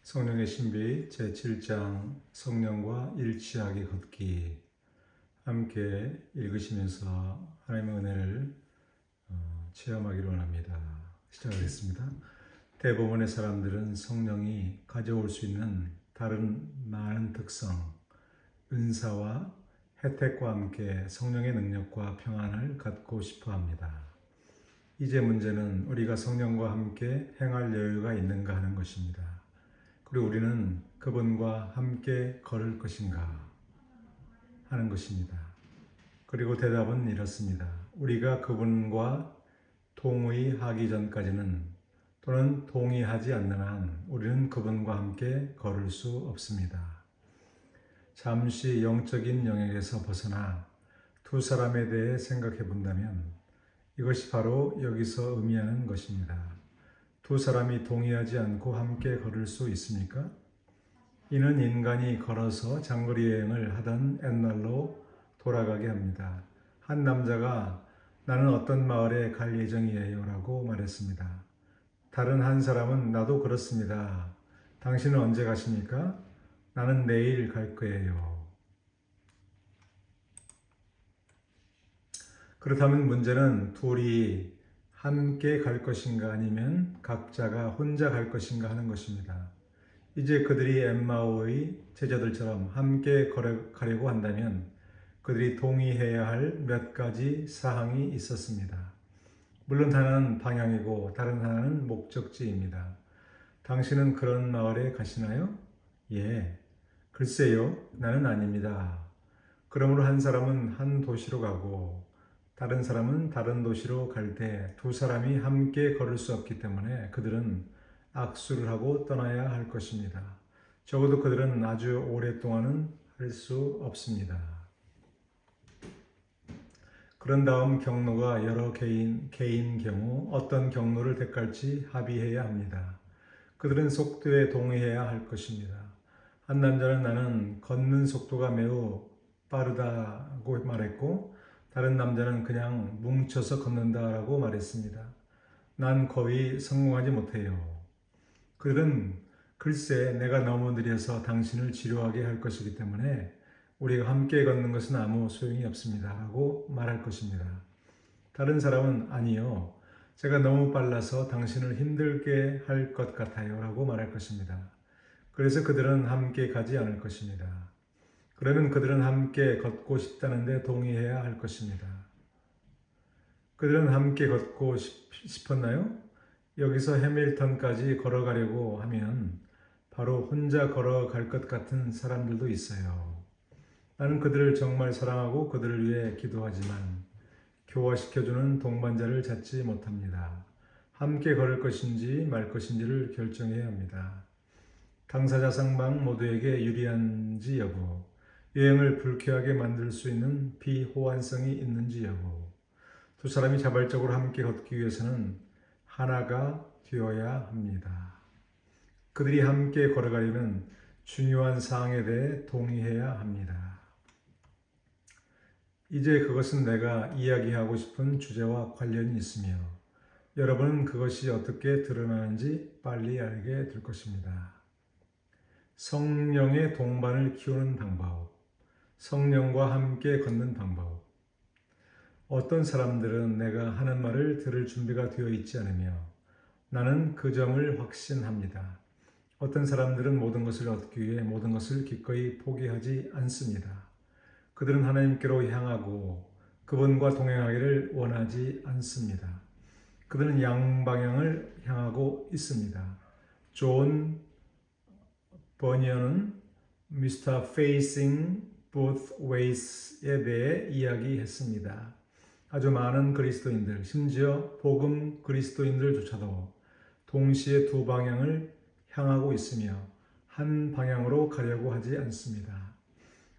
성령의 신비 제7장 성령과 일치하게 걷기 함께 읽으시면서 하나님의 은혜를 체험하기를 원합니다. 시작하겠습니다. 대부분의 사람들은 성령이 가져올 수 있는 다른 많은 특성, 은사와 혜택과 함께 성령의 능력과 평안을 갖고 싶어 합니다. 이제 문제는 우리가 성령과 함께 행할 여유가 있는가 하는 것입니다. 그리고 우리는 그분과 함께 걸을 것인가 하는 것입니다. 그리고 대답은 이렇습니다. 우리가 그분과 동의하기 전까지는 또는 동의하지 않는 한 우리는 그분과 함께 걸을 수 없습니다. 잠시 영적인 영역에서 벗어나 두 사람에 대해 생각해 본다면 이것이 바로 여기서 의미하는 것입니다. 두 사람이 동의하지 않고 함께 걸을 수 있습니까? 이는 인간이 걸어서 장거리 여행을 하던 옛날로 돌아가게 합니다. 한 남자가 나는 어떤 마을에 갈 예정이에요 라고 말했습니다. 다른 한 사람은 나도 그렇습니다. 당신은 언제 가십니까? 나는 내일 갈 거예요. 그렇다면 문제는 둘이 함께 갈 것인가 아니면 각자가 혼자 갈 것인가 하는 것입니다. 이제 그들이 엠마오의 제자들처럼 함께 가려고 한다면 그들이 동의해야 할 몇 가지 사항이 있었습니다. 물론 하나는 방향이고 다른 하나는 목적지입니다. 당신은 그런 마을에 가시나요? 예. 글쎄요, 나는 아닙니다. 그러므로 한 사람은 한 도시로 가고 다른 사람은 다른 도시로 갈 때 두 사람이 함께 걸을 수 없기 때문에 그들은 악수를 하고 떠나야 할 것입니다. 적어도 그들은 아주 오랫동안은 할 수 없습니다. 그런 다음 경로가 여러 개인 경우 어떤 경로를 택할지 합의해야 합니다. 그들은 속도에 동의해야 할 것입니다. 한 남자는 나는 걷는 속도가 매우 빠르다고 말했고 다른 남자는 그냥 뭉쳐서 걷는다라고 말했습니다. 난 거의 성공하지 못해요. 그들은 글쎄 내가 너무 느려서 당신을 지루하게 할 것이기 때문에 우리가 함께 걷는 것은 아무 소용이 없습니다. 라고 말할 것입니다. 다른 사람은 아니요. 제가 너무 빨라서 당신을 힘들게 할 것 같아요. 라고 말할 것입니다. 그래서 그들은 함께 가지 않을 것입니다. 그러면 그들은 함께 걷고 싶다는데 동의해야 할 것입니다. 그들은 함께 걷고 싶었나요? 여기서 해밀턴까지 걸어가려고 하면 바로 혼자 걸어갈 것 같은 사람들도 있어요. 나는 그들을 정말 사랑하고 그들을 위해 기도하지만 교화시켜주는 동반자를 찾지 못합니다. 함께 걸을 것인지 말 것인지를 결정해야 합니다. 당사자 상방 모두에게 유리한지 여부, 여행을 불쾌하게 만들 수 있는 비호환성이 있는지 여부, 두 사람이 자발적으로 함께 걷기 위해서는 하나가 되어야 합니다. 그들이 함께 걸어가려면 중요한 사항에 대해 동의해야 합니다. 이제 그것은 내가 이야기하고 싶은 주제와 관련이 있으며 여러분은 그것이 어떻게 드러나는지 빨리 알게 될 것입니다. 성령의 동반을 키우는 방법, 성령과 함께 걷는 방법. 어떤 사람들은 내가 하는 말을 들을 준비가 되어 있지 않으며 나는 그 점을 확신합니다. 어떤 사람들은 모든 것을 얻기 위해 모든 것을 기꺼이 포기하지 않습니다. 그들은 하나님께로 향하고 그분과 동행하기를 원하지 않습니다. 그들은 양방향을 향하고 있습니다. 존 버니어는 Mr. Facing Both Ways에 대해 이야기했습니다. 아주 많은 그리스도인들, 심지어 복음 그리스도인들조차도 동시에 두 방향을 향하고 있으며 한 방향으로 가려고 하지 않습니다.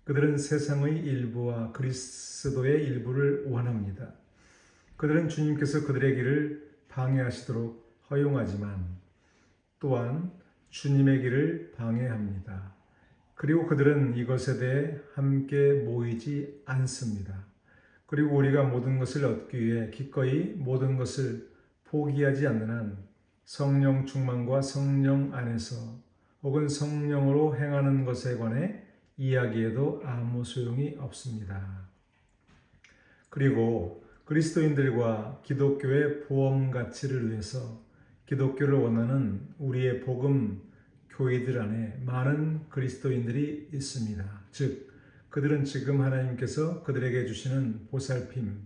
그들은 세상의 일부와 그리스도의 일부를 원합니다. 그들은 주님께서 그들의 길을 방해하시도록 허용하지만 또한 주님의 길을 방해합니다. 그리고 그들은 이것에 대해 함께 모이지 않습니다. 그리고 우리가 모든 것을 얻기 위해 기꺼이 모든 것을 포기하지 않는 한 성령 충만과 성령 안에서 혹은 성령으로 행하는 것에 관해 이야기해도 아무 소용이 없습니다. 그리고 그리스도인들과 기독교의 보험 가치를 위해서 기독교를 원하는 우리의 복음 교회들 안에 많은 그리스도인들이 있습니다. 즉, 그들은 지금 하나님께서 그들에게 주시는 보살핌,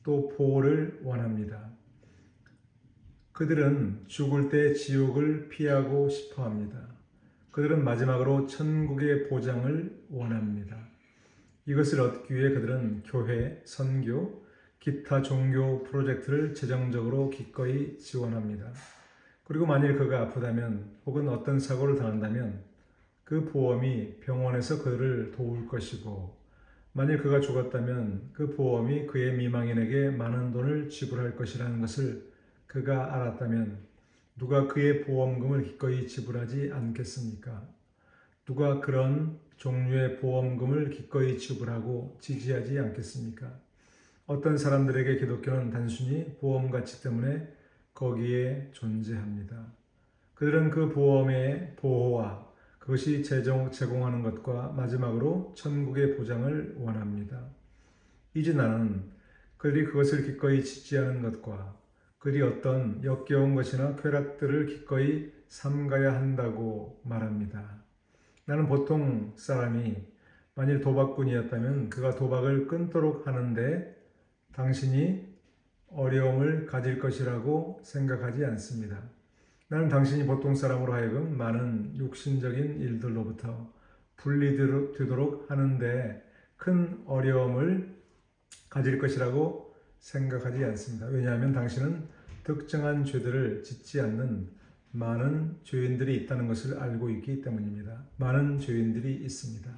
또 보호를 원합니다. 그들은 죽을 때 지옥을 피하고 싶어 합니다. 그들은 마지막으로 천국의 보장을 원합니다. 이것을 얻기 위해 그들은 교회, 선교, 기타 종교 프로젝트를 재정적으로 기꺼이 지원합니다. 그리고 만일 그가 아프다면 혹은 어떤 사고를 당한다면 그 보험이 병원에서 그를 도울 것이고, 만일 그가 죽었다면 그 보험이 그의 미망인에게 많은 돈을 지불할 것이라는 것을 그가 알았다면 누가 그의 보험금을 기꺼이 지불하지 않겠습니까? 누가 그런 종류의 보험금을 기꺼이 지불하고 지지하지 않겠습니까? 어떤 사람들에게 기독교는 단순히 보험 가치 때문에 거기에 존재합니다. 그들은 그 보험의 보호와 그것이 제공하는 것과 마지막으로 천국의 보장을 원합니다. 이제 나는 그들이 그것을 기꺼이 지지하는 것과 그들이 어떤 역겨운 것이나 쾌락들을 기꺼이 삼가야 한다고 말합니다. 나는 보통 사람이 만일 도박꾼이었다면 그가 도박을 끊도록 하는데 당신이 어려움을 가질 것이라고 생각하지 않습니다. 나는 당신이 보통 사람으로 하여금 많은 육신적인 일들로부터 분리되도록 하는데 큰 어려움을 가질 것이라고 생각하지 않습니다. 왜냐하면 당신은 특정한 죄들을 짓지 않는 많은 죄인들이 있다는 것을 알고 있기 때문입니다. 많은 죄인들이 있습니다.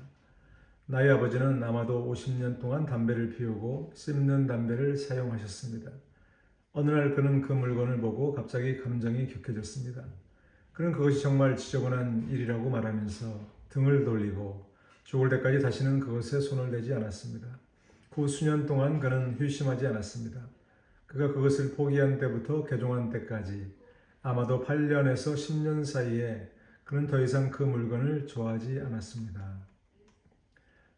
나의 아버지는 아마도 50년 동안 담배를 피우고 씹는 담배를 사용하셨습니다. 어느 날 그는 그 물건을 보고 갑자기 감정이 격해졌습니다. 그는 그것이 정말 지저분한 일이라고 말하면서 등을 돌리고 죽을 때까지 다시는 그것에 손을 대지 않았습니다. 그 수년 동안 그는 휴심하지 않았습니다. 그가 그것을 포기한 때부터 개종한 때까지 아마도 8년에서 10년 사이에 그는 더 이상 그 물건을 좋아하지 않았습니다.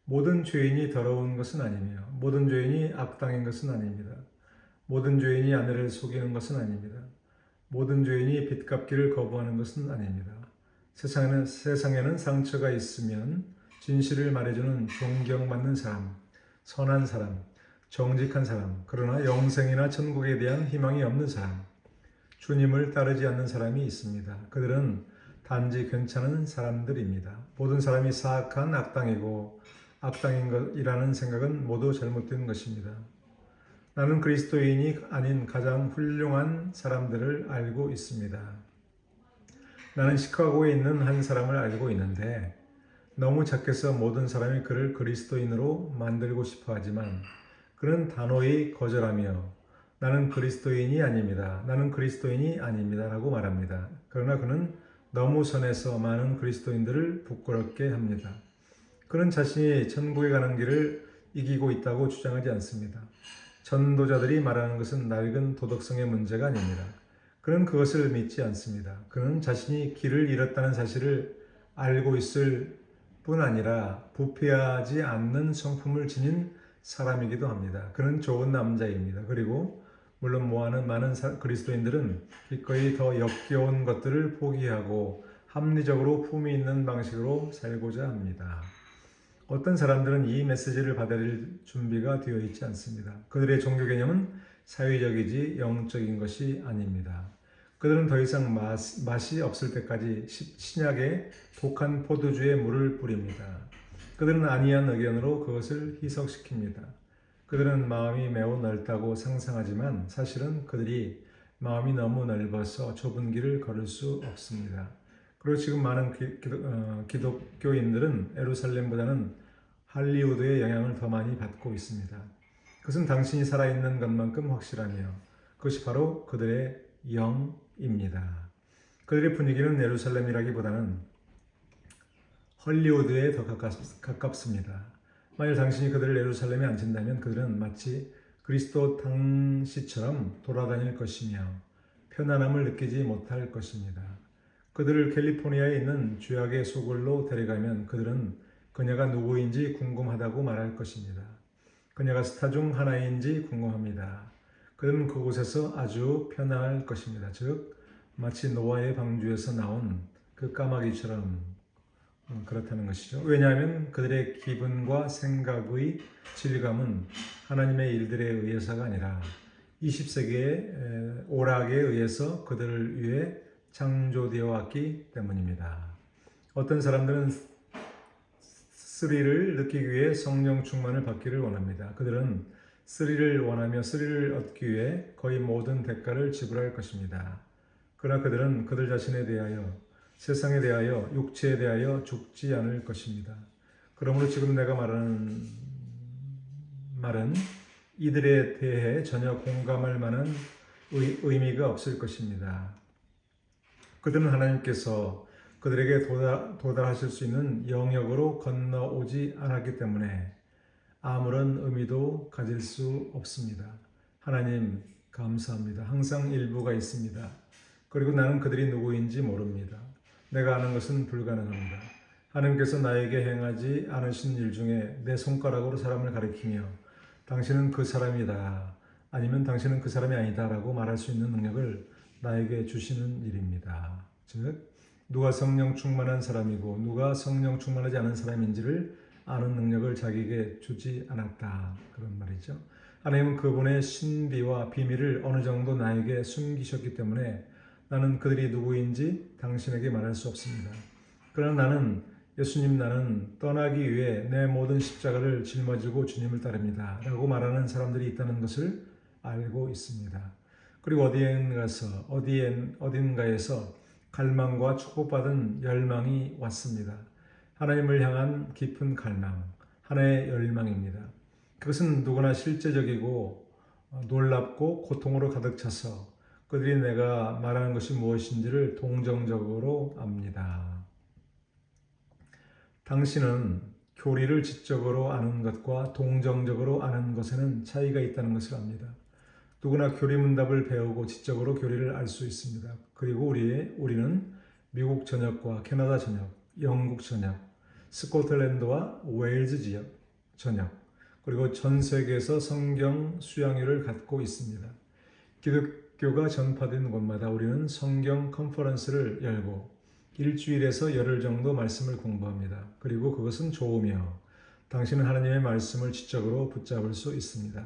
모든 죄인이 더러운 것은 아니며 모든 죄인이 악당인 것은 아닙니다. 모든 죄인이 아내를 속이는 것은 아닙니다. 모든 죄인이 빚 갚기를 거부하는 것은 아닙니다. 세상에는 상처가 있으면 진실을 말해주는 존경받는 사람, 선한 사람, 정직한 사람, 그러나 영생이나 천국에 대한 희망이 없는 사람, 주님을 따르지 않는 사람이 있습니다. 그들은 단지 괜찮은 사람들입니다. 모든 사람이 사악한 악당이고 악당인 것이라는 생각은 모두 잘못된 것입니다. 나는 그리스도인이 아닌 가장 훌륭한 사람들을 알고 있습니다. 나는 시카고에 있는 한 사람을 알고 있는데 너무 착해서 모든 사람이 그를 그리스도인으로 만들고 싶어 하지만 그는 단호히 거절하며 나는 그리스도인이 아닙니다. 나는 그리스도인이 아닙니다. 라고 말합니다. 그러나 그는 너무 선해서 많은 그리스도인들을 부끄럽게 합니다. 그는 자신이 천국에 가는 길을 이기고 있다고 주장하지 않습니다. 전도자들이 말하는 것은 낡은 도덕성의 문제가 아닙니다. 그는 그것을 믿지 않습니다. 그는 자신이 길을 잃었다는 사실을 알고 있을 뿐 아니라 부패하지 않는 성품을 지닌 사람이기도 합니다. 그는 좋은 남자입니다. 그리고 물론 많은 그리스도인들은 기꺼이 더 역겨운 것들을 포기하고 합리적으로 품위 있는 방식으로 살고자 합니다. 어떤 사람들은 이 메시지를 받아들일 준비가 되어 있지 않습니다. 그들의 종교 개념은 사회적이지 영적인 것이 아닙니다. 그들은 더 이상 맛이 없을 때까지 신약의 독한 포도주에 물을 뿌립니다. 그들은 아니한 의견으로 그것을 희석시킵니다. 그들은 마음이 매우 넓다고 상상하지만 사실은 그들이 마음이 너무 넓어서 좁은 길을 걸을 수 없습니다. 그리고 지금 많은 기독교인들은 예루살렘보다는 할리우드의 영향을 더 많이 받고 있습니다. 그것은 당신이 살아있는 것만큼 확실하며 그것이 바로 그들의 영입니다. 그들의 분위기는 예루살렘이라기보다는 헐리우드에 더 가깝습니다. 만일 당신이 그들을 예루살렘에 앉힌다면 그들은 마치 그리스도 당시처럼 돌아다닐 것이며 편안함을 느끼지 못할 것입니다. 그들을 캘리포니아에 있는 쥐약의 소굴로 데려가면 그들은 그녀가 누구인지 궁금하다고 말할 것입니다. 그녀가 스타 중 하나인지 궁금합니다. 그들은 그곳에서 아주 편안할 것입니다. 즉, 마치 노아의 방주에서 나온 그 까마귀처럼 그렇다는 것이죠. 왜냐하면 그들의 기분과 생각의 질감은 하나님의 일들에 의해서가 아니라 20세기의 오락에 의해서 그들을 위해 창조되어 왔기 때문입니다. 어떤 사람들은 스릴을 느끼기 위해 성령 충만을 받기를 원합니다. 그들은 스릴을 원하며 스릴을 얻기 위해 거의 모든 대가를 지불할 것입니다. 그러나 그들은 그들 자신에 대하여, 세상에 대하여, 육체에 대하여 죽지 않을 것입니다. 그러므로 지금 내가 말하는 말은 이들에 대해 전혀 공감할 만한 의미가 없을 것입니다. 그들은 하나님께서 그들에게 도달하실 수 있는 영역으로 건너오지 않았기 때문에 아무런 의미도 가질 수 없습니다. 하나님 감사합니다. 항상 일부가 있습니다. 그리고 나는 그들이 누구인지 모릅니다. 내가 아는 것은 불가능합니다. 하나님께서 나에게 행하지 않으신 일 중에 내 손가락으로 사람을 가리키며 당신은 그 사람이다, 아니면 당신은 그 사람이 아니다 라고 말할 수 있는 능력을 나에게 주시는 일입니다. 즉, 누가 성령 충만한 사람이고 누가 성령 충만하지 않은 사람인지를 아는 능력을 자기에게 주지 않았다, 그런 말이죠. 하나님은 그분의 신비와 비밀을 어느 정도 나에게 숨기셨기 때문에 나는 그들이 누구인지 당신에게 말할 수 없습니다. 그러나 나는 예수님, 나는 떠나기 위해 내 모든 십자가를 짊어지고 주님을 따릅니다 라고 말하는 사람들이 있다는 것을 알고 있습니다. 그리고 어딘가에서 갈망과 축복받은 열망이 왔습니다. 하나님을 향한 깊은 갈망, 하나의 열망입니다. 그것은 누구나 실제적이고 놀랍고 고통으로 가득 차서 그들이 내가 말하는 것이 무엇인지를 동정적으로 압니다. 당신은 교리를 지적으로 아는 것과 동정적으로 아는 것에는 차이가 있다는 것을 압니다. 누구나 교리 문답을 배우고 지적으로 교리를 알 수 있습니다. 그리고 우리는 미국 전역과 캐나다 전역, 영국 전역, 스코틀랜드와 웨일즈 지역 전역, 그리고 전 세계에서 성경 수양회를 갖고 있습니다. 기독교가 전파된 곳마다 우리는 성경 컨퍼런스를 열고 일주일에서 열흘 정도 말씀을 공부합니다. 그리고 그것은 좋으며 당신은 하나님의 말씀을 지적으로 붙잡을 수 있습니다.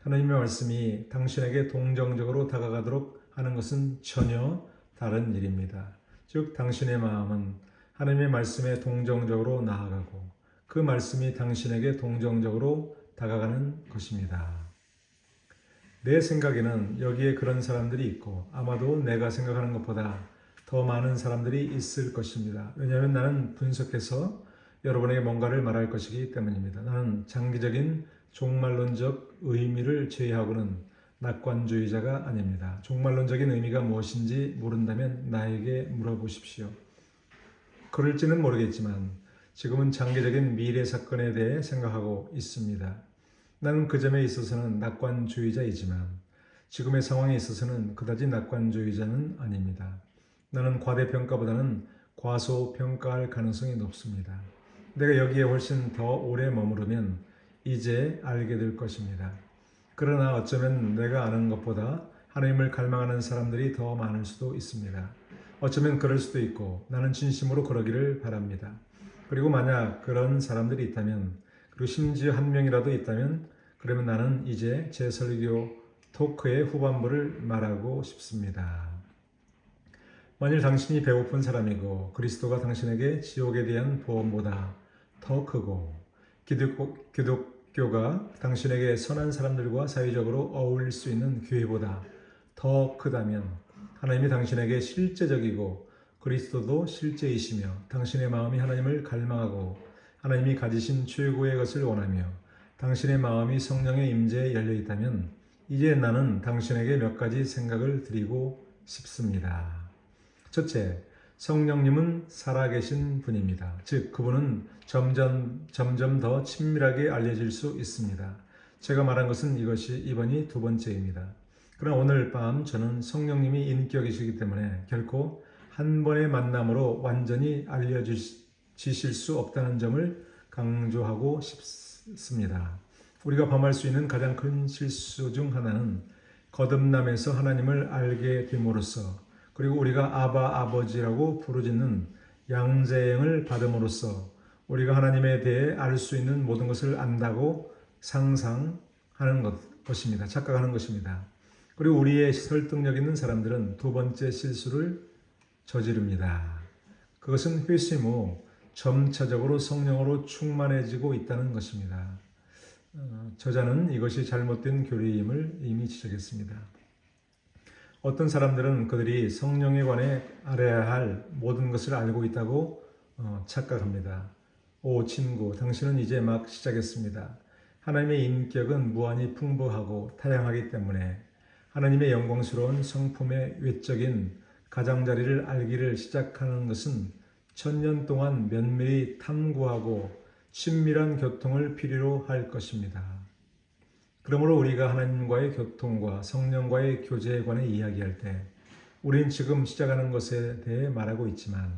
하나님의 말씀이 당신에게 동정적으로 다가가도록 하는 것은 전혀 다른 일입니다. 즉, 당신의 마음은 하나님의 말씀에 동정적으로 나아가고 그 말씀이 당신에게 동정적으로 다가가는 것입니다. 내 생각에는 여기에 그런 사람들이 있고 아마도 내가 생각하는 것보다 더 많은 사람들이 있을 것입니다. 왜냐하면 나는 분석해서 여러분에게 뭔가를 말할 것이기 때문입니다. 나는 장기적인 종말론적 의미를 제외하고는 낙관주의자가 아닙니다. 종말론적인 의미가 무엇인지 모른다면 나에게 물어보십시오. 그럴지는 모르겠지만 지금은 장기적인 미래 사건에 대해 생각하고 있습니다. 나는 그 점에 있어서는 낙관주의자이지만 지금의 상황에 있어서는 그다지 낙관주의자는 아닙니다. 나는 과대평가보다는 과소평가할 가능성이 높습니다. 내가 여기에 훨씬 더 오래 머무르면 이제 알게 될 것입니다. 그러나 어쩌면 내가 아는 것보다 하나님을 갈망하는 사람들이 더 많을 수도 있습니다. 어쩌면 그럴 수도 있고 나는 진심으로 그러기를 바랍니다. 그리고 만약 그런 사람들이 있다면, 그리고 심지어 한 명이라도 있다면, 그러면 나는 이제 제 설교 토크의 후반부를 말하고 싶습니다. 만일 당신이 배고픈 사람이고 그리스도가 당신에게 지옥에 대한 보험보다 더 크고 기독교가 당신에게 선한 사람들과 사회적으로 어울릴 수 있는 교회보다 더 크다면 하나님이 당신에게 실제적이고 그리스도도 실제이시며 당신의 마음이 하나님을 갈망하고 하나님이 가지신 최고의 것을 원하며 당신의 마음이 성령의 임재에 열려 있다면 이제 나는 당신에게 몇 가지 생각을 드리고 싶습니다. 첫째, 성령님은 살아계신 분입니다. 즉, 그분은 점점 더 친밀하게 알려질 수 있습니다. 제가 말한 것은 이번이 두 번째입니다. 그러나 오늘 밤 저는 성령님이 인격이시기 때문에 결코 한 번의 만남으로 완전히 알려지실 수 없다는 점을 강조하고 싶습니다. 우리가 범할 수 있는 가장 큰 실수 중 하나는 거듭남에서 하나님을 알게 됨으로써, 그리고 우리가 아바 아버지라고 부르짖는 양자형을 받음으로써 우리가 하나님에 대해 알 수 있는 모든 것을 안다고 상상하는 것입니다. 착각하는 것입니다. 그리고 우리의 설득력 있는 사람들은 두 번째 실수를 저지릅니다. 그것은 회심 후 점차적으로 성령으로 충만해지고 있다는 것입니다. 저자는 이것이 잘못된 교리임을 이미 지적했습니다. 어떤 사람들은 그들이 성령에 관해 알아야 할 모든 것을 알고 있다고 착각합니다. 오 친구, 당신은 이제 막 시작했습니다. 하나님의 인격은 무한히 풍부하고 다양하기 때문에 하나님의 영광스러운 성품의 외적인 가장자리를 알기를 시작하는 것은 천년 동안 면밀히 탐구하고 친밀한 교통을 필요로 할 것입니다. 그러므로 우리가 하나님과의 교통과 성령과의 교제에 관해 이야기할 때 우리는 지금 시작하는 것에 대해 말하고 있지만,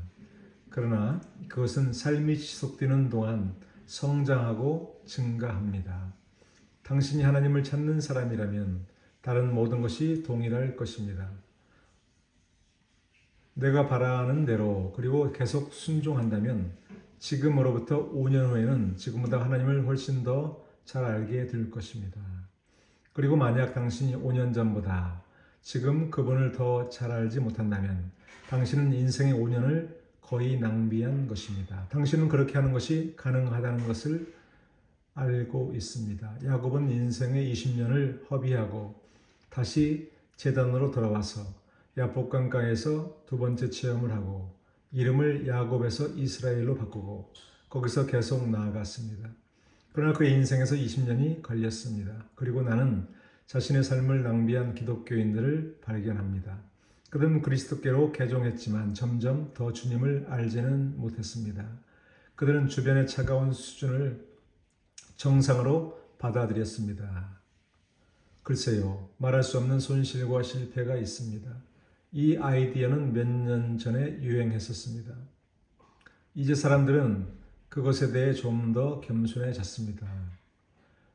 그러나 그것은 삶이 지속되는 동안 성장하고 증가합니다. 당신이 하나님을 찾는 사람이라면 다른 모든 것이 동일할 것입니다. 내가 바라는 대로 그리고 계속 순종한다면 지금으로부터 5년 후에는 지금보다 하나님을 훨씬 더 잘 알게 될 것입니다. 그리고 만약 당신이 5년 전보다 지금 그분을 더 잘 알지 못한다면 당신은 인생의 5년을 거의 낭비한 것입니다. 당신은 그렇게 하는 것이 가능하다는 것을 알고 있습니다. 야곱은 인생의 20년을 허비하고 다시 제단으로 돌아와서 야복강가에서 두 번째 체험을 하고 이름을 야곱에서 이스라엘로 바꾸고 거기서 계속 나아갔습니다. 그러나 그의 인생에서 20년이 걸렸습니다. 그리고 나는 자신의 삶을 낭비한 기독교인들을 발견합니다. 그들은 그리스도께로 개종했지만 점점 더 주님을 알지는 못했습니다. 그들은 주변의 차가운 수준을 정상으로 받아들였습니다. 글쎄요, 말할 수 없는 손실과 실패가 있습니다. 이 아이디어는 몇 년 전에 유행했었습니다. 이제 사람들은 그것에 대해 좀 더 겸손해졌습니다.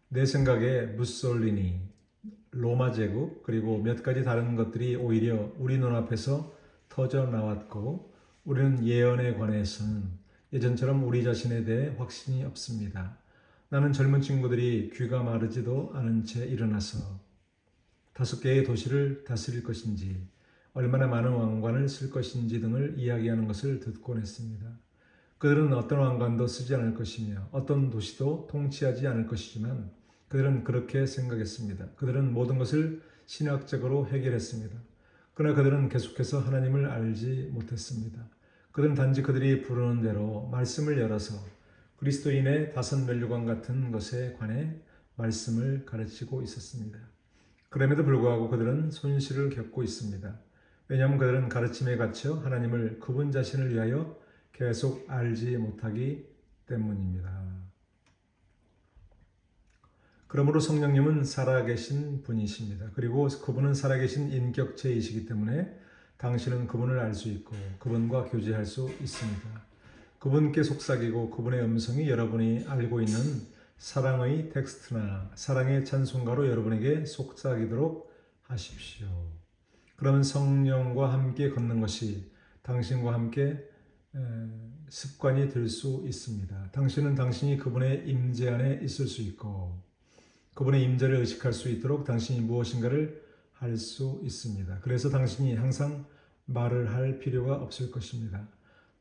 내 생각에 무솔리니, 로마 제국, 그리고 몇 가지 다른 것들이 오히려 우리 눈앞에서 터져 나왔고, 우리는 예언에 관해서는 예전처럼 우리 자신에 대해 확신이 없습니다. 나는 젊은 친구들이 귀가 마르지도 않은 채 일어나서 5개의 도시를 다스릴 것인지, 얼마나 많은 왕관을 쓸 것인지 등을 이야기하는 것을 듣곤 했습니다. 그들은 어떤 왕관도 쓰지 않을 것이며 어떤 도시도 통치하지 않을 것이지만 그들은 그렇게 생각했습니다. 그들은 모든 것을 신학적으로 해결했습니다. 그러나 그들은 계속해서 하나님을 알지 못했습니다. 그들은 단지 그들이 부르는 대로 말씀을 열어서 그리스도인의 다섯 면류관 같은 것에 관해 말씀을 가르치고 있었습니다. 그럼에도 불구하고 그들은 손실을 겪고 있습니다. 왜냐하면 그들은 가르침에 갇혀 하나님을 그분 자신을 위하여 계속 알지 못하기 때문입니다. 그러므로 성령님은 살아계신 분이십니다. 그리고 그분은 살아계신 인격체이시기 때문에 당신은 그분을 알 수 있고 그분과 교제할 수 있습니다. 그분께 속삭이고 그분의 음성이 여러분이 알고 있는 사랑의 텍스트나 사랑의 찬송가로 여러분에게 속삭이도록 하십시오. 그러면 성령과 함께 걷는 것이 당신과 함께 습관이 될 수 있습니다. 당신은 당신이 그분의 임재 안에 있을 수 있고 그분의 임재를 의식할 수 있도록 당신이 무엇인가를 할 수 있습니다. 그래서 당신이 항상 말을 할 필요가 없을 것입니다.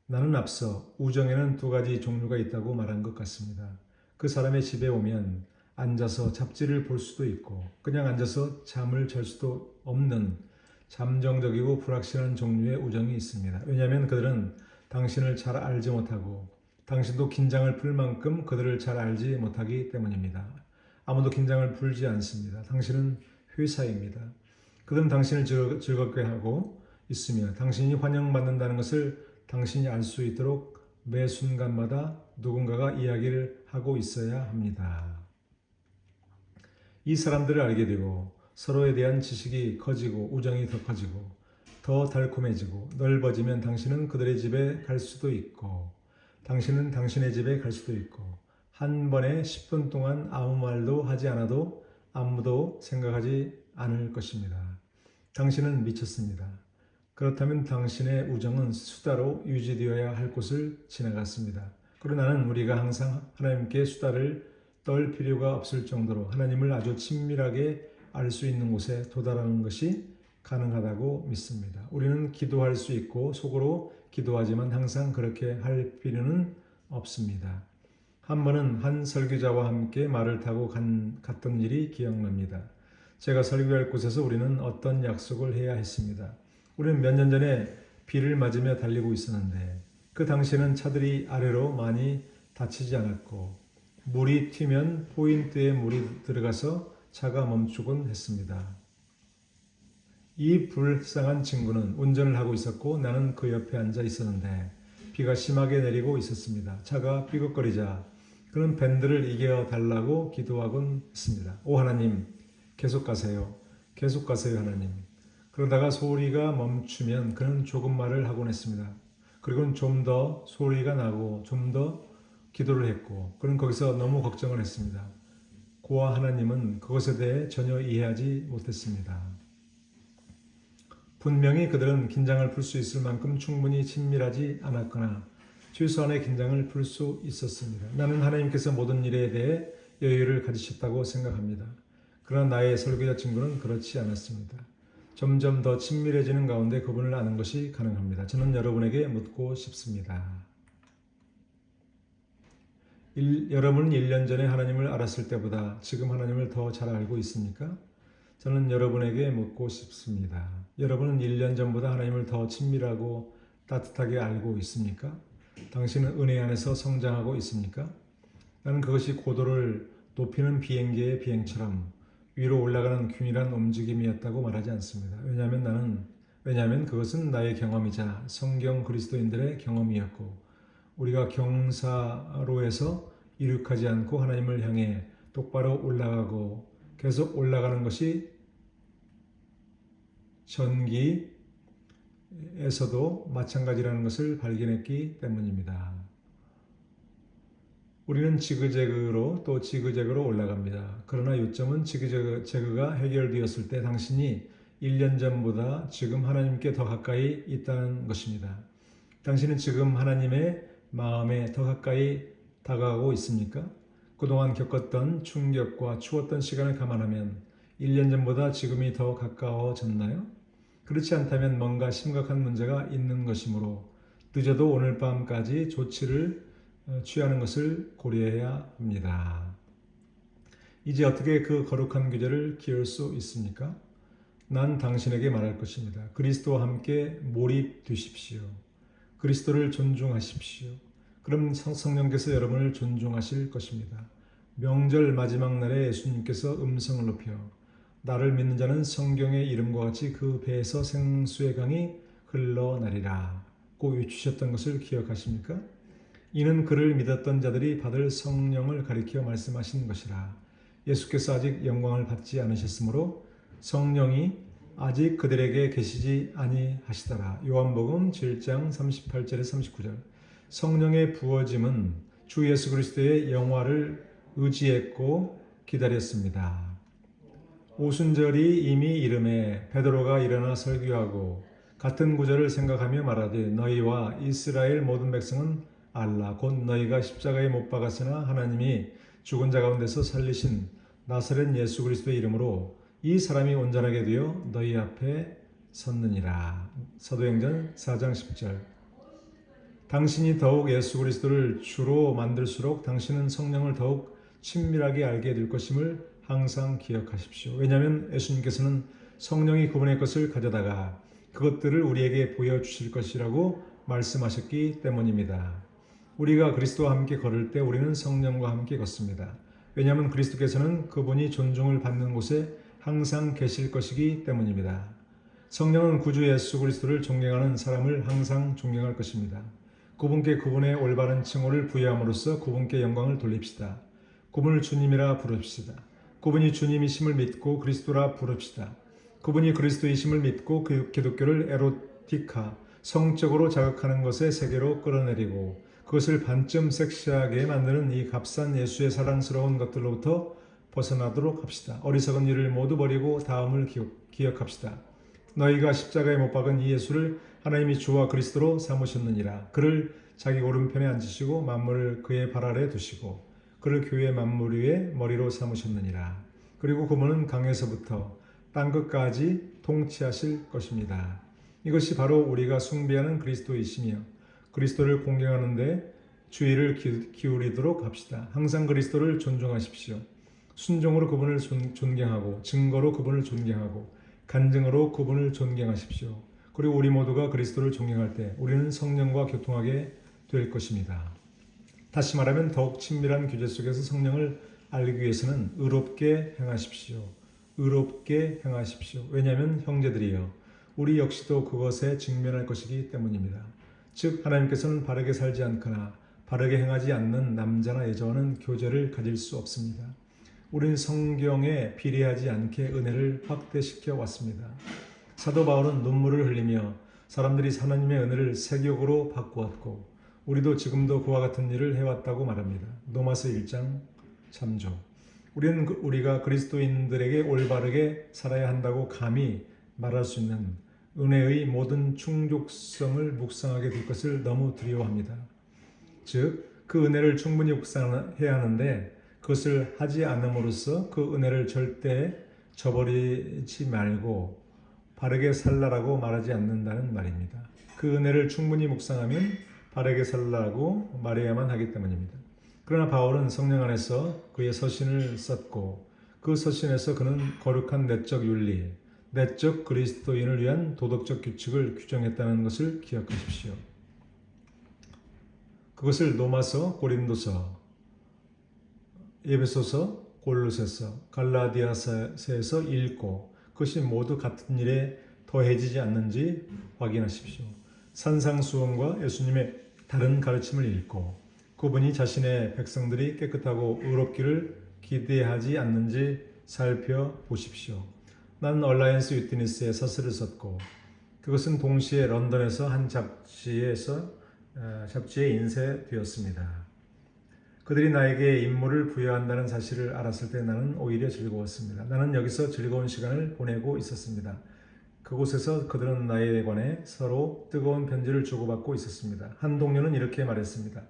나는 앞서 우정에는 2가지 종류가 있다고 말한 것 같습니다. 그 사람의 집에 오면 앉아서 잡지를 볼 수도 있고 그냥 앉아서 잠을 잘 수도 없는 잠정적이고 불확실한 종류의 우정이 있습니다. 왜냐하면 그들은 당신을 잘 알지 못하고 당신도 긴장을 풀 만큼 그들을 잘 알지 못하기 때문입니다. 아무도 긴장을 풀지 않습니다. 당신은 회사입니다. 그들은 당신을 즐겁게 하고 있으며 당신이 환영받는다는 것을 당신이 알 수 있도록 매 순간마다 누군가가 이야기를 하고 있어야 합니다. 이 사람들을 알게 되고 서로에 대한 지식이 커지고 우정이 더 커지고 더 달콤해지고 넓어지면 당신은 그들의 집에 갈 수도 있고 당신은 당신의 집에 갈 수도 있고 한 번에 10분 동안 아무 말도 하지 않아도 아무도 생각하지 않을 것입니다. 당신은 미쳤습니다. 그렇다면 당신의 우정은 수다로 유지되어야 할 곳을 지나갔습니다. 그러나 나는 우리가 항상 하나님께 수다를 떨 필요가 없을 정도로 하나님을 아주 친밀하게 알 수 있는 곳에 도달하는 것이 가능하다고 믿습니다. 우리는 기도할 수 있고 속으로 기도하지만 항상 그렇게 할 필요는 없습니다. 한 번은 한 설교자와 함께 말을 타고 갔던 일이 기억납니다. 제가 설교할 곳에서 우리는 어떤 약속을 해야 했습니다. 우리는 몇 년 전에 비를 맞으며 달리고 있었는데 그 당시에는 차들이 아래로 많이 다치지 않았고 물이 튀면 포인트에 물이 들어가서 차가 멈추곤 했습니다. 이 불쌍한 친구는 운전을 하고 있었고 나는 그 옆에 앉아 있었는데 비가 심하게 내리고 있었습니다. 차가 삐걱거리자 그는 밴드를 이겨달라고 기도하곤 했습니다. 오 하나님 계속 가세요. 계속 가세요 하나님. 그러다가 소리가 멈추면 그는 조금 말을 하곤 했습니다. 그리고는 좀 더 소리가 나고 좀 더 기도를 했고 그는 거기서 너무 걱정을 했습니다. 고아 하나님은 그것에 대해 전혀 이해하지 못했습니다. 분명히 그들은 긴장을 풀 수 있을 만큼 충분히 친밀하지 않았거나 최소한의 긴장을 풀 수 있었습니다. 나는 하나님께서 모든 일에 대해 여유를 가지셨다고 생각합니다. 그러나 나의 설교자 친구는 그렇지 않았습니다. 점점 더 친밀해지는 가운데 그분을 아는 것이 가능합니다. 저는 여러분에게 묻고 싶습니다. 여러분은 1년 전에 하나님을 알았을 때보다 지금 하나님을 더 잘 알고 있습니까? 저는 여러분에게 묻고 싶습니다. 여러분은 1년 전보다 하나님을 더 친밀하고 따뜻하게 알고 있습니까? 당신은 은혜 안에서 성장하고 있습니까? 나는 그것이 고도를 높이는 비행기의 비행처럼 위로 올라가는 균일한 움직임이었다고 말하지 않습니다. 왜냐하면 그것은 나의 경험이자 성경 그리스도인들의 경험이었고 우리가 경사로에서 이륙하지 않고 하나님을 향해 똑바로 올라가고 계속 올라가는 것이 전기에서도 마찬가지라는 것을 발견했기 때문입니다. 우리는 지그재그로 또 지그재그로 올라갑니다. 그러나 요점은 지그재그가 해결되었을 때 당신이 1년 전보다 지금 하나님께 더 가까이 있다는 것입니다. 당신은 지금 하나님의 마음에 더 가까이 다가가고 있습니까? 그동안 겪었던 충격과 추웠던 시간을 감안하면 1년 전보다 지금이 더 가까워졌나요? 그렇지 않다면 뭔가 심각한 문제가 있는 것이므로 늦어도 오늘 밤까지 조치를 취하는 것을 고려해야 합니다. 이제 어떻게 그 거룩한 규제를 기울 수 있습니까? 난 당신에게 말할 것입니다. 그리스도와 함께 몰입되십시오. 그리스도를 존중하십시오. 그럼 성령께서 여러분을 존중하실 것입니다. 명절 마지막 날에 예수님께서 음성을 높여 나를 믿는 자는 성경의 이름과 같이 그 배에서 생수의 강이 흘러나리라 고 외치셨던 것을 기억하십니까? 이는 그를 믿었던 자들이 받을 성령을 가리켜 말씀하신 것이라. 예수께서 아직 영광을 받지 않으셨으므로 성령이 아직 그들에게 계시지 아니하시더라. 요한복음 7장 38절에서 39절. 성령의 부어짐은 주 예수 그리스도의 영화를 의지했고 기다렸습니다. 오순절이 이미 이름에 베드로가 일어나 설교하고 같은 구절을 생각하며 말하되 너희와 이스라엘 모든 백성은 알라 곧 너희가 십자가에 못 박았으나 하나님이 죽은 자 가운데서 살리신 나사렛 예수 그리스도의 이름으로 이 사람이 온전하게 되어 너희 앞에 섰느니라. 사도행전 4장 10절. 당신이 더욱 예수 그리스도를 주로 만들수록 당신은 성령을 더욱 친밀하게 알게 될 것임을 항상 기억하십시오. 왜냐하면 예수님께서는 성령이 그분의 것을 가져다가 그것들을 우리에게 보여주실 것이라고 말씀하셨기 때문입니다. 우리가 그리스도와 함께 걸을 때 우리는 성령과 함께 걷습니다. 왜냐하면 그리스도께서는 그분이 존중을 받는 곳에 항상 계실 것이기 때문입니다. 성령은 구주 예수 그리스도를 존경하는 사람을 항상 존경할 것입니다. 그분께 그분의 올바른 칭호를 부여함으로써 그분께 영광을 돌립시다. 그분을 주님이라 부릅시다. 그분이 주님이심을 믿고 그리스도라 부릅시다. 그분이 그리스도이심을 믿고 그 기독교를 에로티카, 성적으로 자극하는 것의 세계로 끌어내리고 그것을 반쯤 섹시하게 만드는 이 값싼 예수의 사랑스러운 것들로부터 벗어나도록 합시다. 어리석은 일을 모두 버리고 다음을 기억합시다. 너희가 십자가에 못 박은 이 예수를 하나님이 주와 그리스도로 삼으셨느니라. 그를 자기 오른편에 앉으시고 만물을 그의 발 아래 두시고 그를 교회 만물 위에 머리로 삼으셨느니라. 그리고 그분은 강에서부터 땅끝까지 통치하실 것입니다. 이것이 바로 우리가 숭배하는 그리스도이시며 그리스도를 공경하는데 주의를 기울이도록 합시다. 항상 그리스도를 존중하십시오. 순종으로 그분을 존경하고 증거로 그분을 존경하고 간증으로 그분을 존경하십시오. 그리고 우리 모두가 그리스도를 존경할 때 우리는 성령과 교통하게 될 것입니다. 다시 말하면 더욱 친밀한 교제 속에서 성령을 알기 위해서는 의롭게 행하십시오. 의롭게 행하십시오. 왜냐하면 형제들이여 우리 역시도 그것에 직면할 것이기 때문입니다. 즉 하나님께서는 바르게 살지 않거나 바르게 행하지 않는 남자나 여자와는 교제를 가질 수 없습니다. 우리는 성경에 비례하지 않게 은혜를 확대시켜 왔습니다. 사도 바울은 눈물을 흘리며 사람들이 하나님의 은혜를 세격으로 바꾸었고 우리도 지금도 그와 같은 일을 해왔다고 말합니다. 로마서 1장 3조. 우리가 그리스도인들에게 올바르게 살아야 한다고 감히 말할 수 있는 은혜의 모든 충족성을 묵상하게 될 것을 너무 두려워합니다. 즉 그 은혜를 충분히 묵상해야 하는데 그것을 하지 않음으로써 그 은혜를 절대 저버리지 말고 바르게 살라라고 말하지 않는다는 말입니다. 그 은혜를 충분히 묵상하면 바르게 살라고 말해야만 하기 때문입니다. 그러나 바울은 성령 안에서 그의 서신을 썼고 그 서신에서 그는 거룩한 내적 윤리, 내적 그리스도인을 위한 도덕적 규칙을 규정했다는 것을 기억하십시오. 그것을 로마서, 고린도서, 에베소서, 골로새서, 갈라디아서에서 읽고 그것이 모두 같은 일에 더해지지 않는지 확인하십시오. 산상수훈과 예수님의 다른 가르침을 읽고 그분이 자신의 백성들이 깨끗하고 의롭기를 기대하지 않는지 살펴보십시오. 나는 얼라이언스 위트니스의 서술을 썼고 그것은 동시에 런던에서 한 잡지에 인쇄되었습니다. 그들이 나에게 임무를 부여한다는 사실을 알았을 때 나는 오히려 즐거웠습니다. 나는 여기서 즐거운 시간을 보내고 있었습니다. 그곳에서 그들은 나에 관해 서로 뜨거운 편지를 주고받고 있었습니다. 한 동료는 이렇게 말했습니다.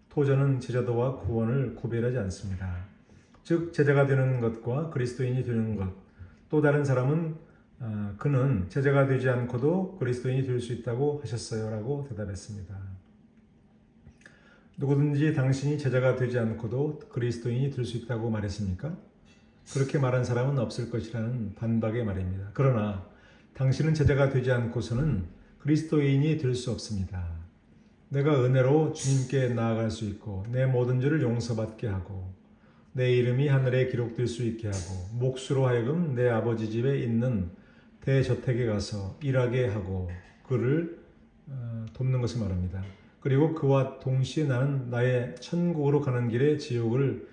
토저는 제자도와 구원을 구별하지 않습니다. 즉 제자가 되는 것과 그리스도인이 되는 것. 또 다른 사람은 그는 제자가 되지 않고도 그리스도인이 될 수 있다고 하셨어요 라고 대답했습니다. 누구든지 당신이 제자가 되지 않고도 그리스도인이 될 수 있다고 말했습니까? 그렇게 말한 사람은 없을 것이라는 반박의 말입니다. 그러나 당신은 제자가 되지 않고서는 그리스도인이 될 수 없습니다. 내가 은혜로 주님께 나아갈 수 있고 내 모든 죄를 용서받게 하고 내 이름이 하늘에 기록될 수 있게 하고 몫으로 하여금 내 아버지 집에 있는 대저택에 가서 일하게 하고 그를 돕는 것을 말합니다. 그리고 그와 동시에 나는 나의 천국으로 가는 길에 지옥을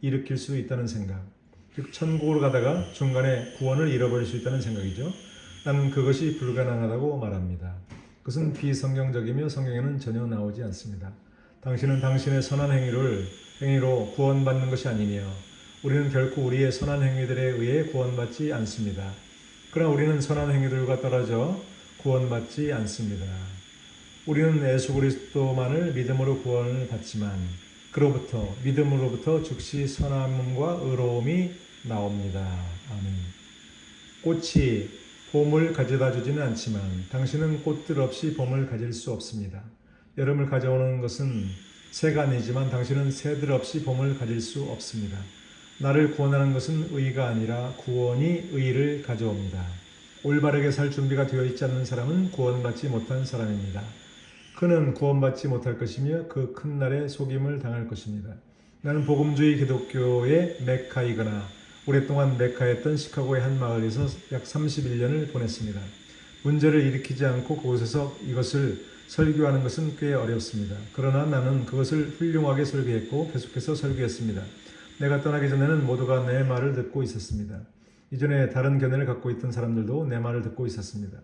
일으킬 수 있다는 생각. 즉 천국으로 가다가 중간에 구원을 잃어버릴 수 있다는 생각이죠. 나는 그것이 불가능하다고 말합니다. 그것은 비성경적이며 성경에는 전혀 나오지 않습니다. 당신은 당신의 선한 행위로 구원받는 것이 아니며 우리는 결코 우리의 선한 행위들에 의해 구원받지 않습니다. 그러나 우리는 선한 행위들과 떨어져 구원받지 않습니다. 우리는 예수 그리스도만을 믿음으로 구원을 받지만 그로부터 믿음으로부터 즉시 선함과 의로움이 나옵니다. 아멘. 꽃이 봄을 가져다 주지는 않지만 당신은 꽃들 없이 봄을 가질 수 없습니다. 여름을 가져오는 것은 새가 아니지만 당신은 새들 없이 봄을 가질 수 없습니다. 나를 구원하는 것은 의가 아니라 구원이 의를 가져옵니다. 올바르게 살 준비가 되어 있지 않는 사람은 구원받지 못한 사람입니다. 그는 구원받지 못할 것이며 그 큰 날에 속임을 당할 것입니다. 나는 복음주의 기독교의 메카이거나 오랫동안 메카였던 시카고의 한 마을에서 약 31년을 보냈습니다. 문제를 일으키지 않고 그곳에서 이것을 설교하는 것은 꽤 어렵습니다. 그러나 나는 그것을 훌륭하게 설교했고 계속해서 설교했습니다. 내가 떠나기 전에는 모두가 내 말을 듣고 있었습니다. 이전에 다른 견해를 갖고 있던 사람들도 내 말을 듣고 있었습니다.